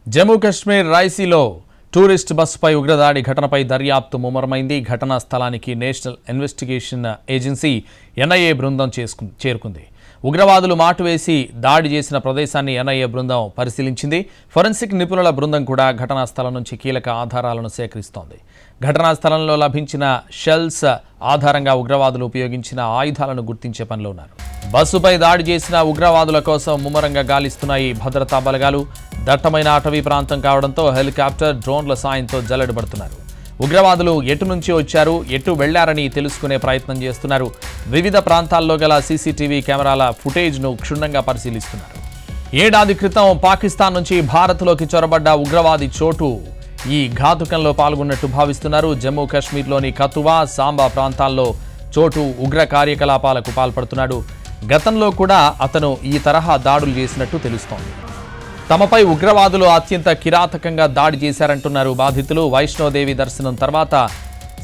Jammu Kashmir రైసీలో tourist బస్సుపై ఉగ్రదాడి ఘటనపై దర్యాప్తు ముమ్మరమైంది. ఘటనా స్థలానికి నేషనల్ ఇన్వెస్టిగేషన్ ఏజెన్సీ ఎన్ఐఏ బృందం చేరుకుంది. ఉగ్రవాదులు మాటువేసి దాడి చేసిన ప్రదేశాన్ని ఎన్ఐఏ బృందం పరిశీలించింది. ఫోరెన్సిక్ నిపుణుల బృందం కూడా ఘటనా స్థలం నుంచి కీలక ఆధారాలను సేకరిస్తోంది. ఘటనా స్థలంలో లభించిన షెల్స్ ఆధారంగా ఉగ్రవాదులు ఉపయోగించిన ఆయుధాలను గుర్తించే పనిలో ఉన్నారు. బస్సుపై దాడి చేసిన ఉగ్రవాదుల కోసం ముమ్మరంగా గాలిస్తున్నాయి భద్రతా బలగాలు. దట్టమైన అటవీ ప్రాంతం కావడంతో హెలికాప్టర్, డ్రోన్ల సాయంతో జల్లెడబడుతున్నారు. ఉగ్రవాదులు ఎటు నుంచి వచ్చారు, ఎటు వెళ్లారని తెలుసుకునే ప్రయత్నం చేస్తున్నారు. వివిధ ప్రాంతాల్లో గల సీసీటీవీ కెమెరాల ఫుటేజ్ను క్షుణ్ణంగా పరిశీలిస్తున్నారు. ఏడాది క్రితం పాకిస్తాన్ నుంచి భారత్లోకి చొరబడ్డ ఉగ్రవాది చోటు ఈ ఘాతుకంలో పాల్గొన్నట్టు భావిస్తున్నారు. జమ్మూ కాశ్మీర్లోని కతువా, సాంబా ప్రాంతాల్లో చోటు ఉగ్ర కార్యకలాపాలకు పాల్పడుతున్నాడు. గతంలో కూడా అతను ఈ తరహా దాడులు చేసినట్టు తెలుస్తోంది. తమపై ఉగ్రవాదులు అత్యంత కిరాతకంగా దాడి చేశారంటున్నారు బాధితులు. వైష్ణోదేవి దర్శనం తర్వాత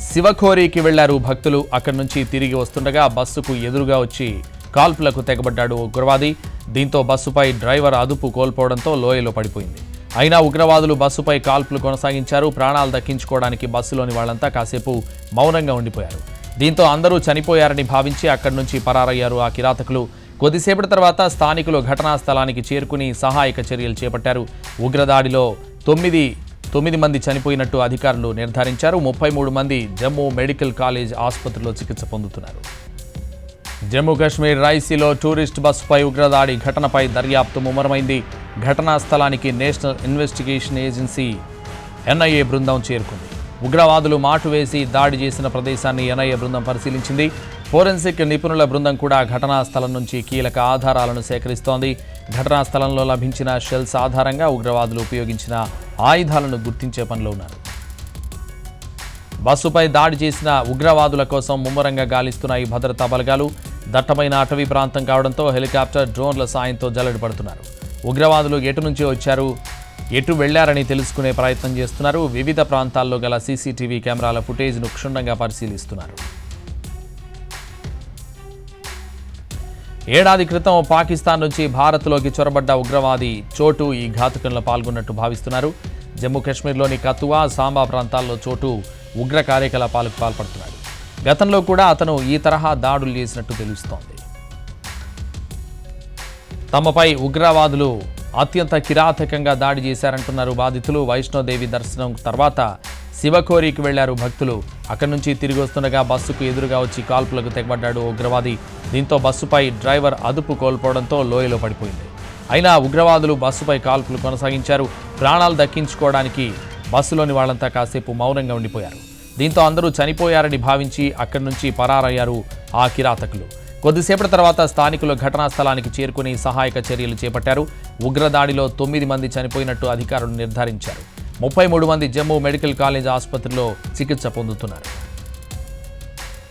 శివఖోరీకి వెళ్లారు భక్తులు. అక్కడి నుంచి తిరిగి వస్తుండగా బస్సుకు ఎదురుగా వచ్చి కాల్పులకు తెగబడ్డాడు ఉగ్రవాది. దీంతో బస్సుపై డ్రైవర్ అదుపు కోల్పోవడంతో లోయలో పడిపోయింది. అయినా ఉగ్రవాదులు బస్సుపై కాల్పులు కొనసాగించారు. ప్రాణాలు దక్కించుకోవడానికి బస్సులోని వాళ్లంతా కాసేపు మౌనంగా ఉండిపోయారు. దీంతో అందరూ చనిపోయారని భావించి అక్కడి నుంచి పరారయ్యారు ఆ కిరాతకులు. కొద్దిసేపటి తర్వాత స్థానికులు ఘటనా స్థలానికి చేరుకుని సహాయక చర్యలు చేపట్టారు. ఉగ్రదాడిలో తొమ్మిది మంది చనిపోయినట్టు అధికారులు నిర్ధారించారు. 33 మంది జమ్మూ మెడికల్ కాలేజ్ ఆసుపత్రిలో చికిత్స పొందుతున్నారు. జమ్మూ కాశ్మీర్ రైసీలో టూరిస్ట్ బస్సుపై ఉగ్రదాడి ఘటనపై దర్యాప్తు ముమ్మరమైంది. ఘటనా స్థలానికి నేషనల్ ఇన్వెస్టిగేషన్ ఏజెన్సీ ఎన్ఐఏ బృందం చేరుకుంది. ఉగ్రవాదులు మాటు వేసి దాడి చేసిన ప్రదేశాన్ని ఎన్ఐఏ బృందం పరిశీలించింది. ఫోరెన్సిక్ నిపుణుల బృందం కూడా ఘటనా స్థలం నుంచి కీలక ఆధారాలను సేకరిస్తోంది. ఘటనా స్థలంలో లభించిన షెల్స్ ఆధారంగా ఉగ్రవాదులు ఉపయోగించిన ఆయుధాలను గుర్తించే పనిలో ఉన్నారు. బస్సుపై దాడి చేసిన ఉగ్రవాదుల కోసం ముమ్మరంగా గాలిస్తున్నాయి భద్రతా బలగాలు. దట్టమైన అటవీ ప్రాంతం కావడంతో హెలికాప్టర్, డ్రోన్ల సాయంతో జల్లెడపడుతున్నారు. ఉగ్రవాదులు ఎటు నుంచి వచ్చారు, ఎటు వెళ్లారని తెలుసుకునే ప్రయత్నం చేస్తున్నారు. వివిధ ప్రాంతాల్లో గల సీసీటీవీ కెమెరాల ఫుటేజ్ను క్షుణ్ణంగా పరిశీలిస్తున్నారు. ఏడాది క్రితం పాకిస్తాన్ నుంచి భారత్లోకి చొరబడ్డ ఉగ్రవాది చోటు ఈ ఘాతుకంలో పాల్గొన్నట్టు భావిస్తున్నారు. జమ్మూ కాశ్మీర్లోని కతువా, సాంబా ప్రాంతాల్లో చోటు ఉగ్ర కార్యకలాపాలకు పాల్పడుతున్నాడు. గతంలో కూడా అతను ఈ తరహా దాడులు చేసినట్టు తెలుస్తోంది. తమపై ఉగ్రవాదులు అత్యంత కిరాతకంగా దాడి చేశారంటున్నారు బాధితులు. వైష్ణోదేవి దర్శనం తర్వాత శివఖోరీకి వెళ్లారు భక్తులు. అక్కడి నుంచి తిరిగి వస్తుండగా బస్సుకు ఎదురుగా వచ్చి కాల్పులకు తెగబడ్డాడు ఉగ్రవాది. దీంతో బస్సుపై డ్రైవర్ అదుపు కోల్పోవడంతో లోయలో పడిపోయింది. అయినా ఉగ్రవాదులు బస్సుపై కాల్పులు కొనసాగించారు. ప్రాణాలు దక్కించుకోవడానికి బస్సులోని వాళ్లంతా కాసేపు మౌనంగా ఉండిపోయారు. దీంతో అందరూ చనిపోయారని భావించి అక్కడి నుంచి పరారయ్యారు ఆ కిరాతకులు. కొద్దిసేపటి తర్వాత స్థానికులు ఘటనా స్థలానికి చేరుకుని సహాయక చర్యలు చేపట్టారు. ఉగ్రదాడిలో 9 మంది చనిపోయినట్టు అధికారులు నిర్ధారించారు. 33 మంది జమ్మూ మెడికల్ కాలేజ్ ఆసుపత్రిలో చికిత్స పొందుతున్నారు.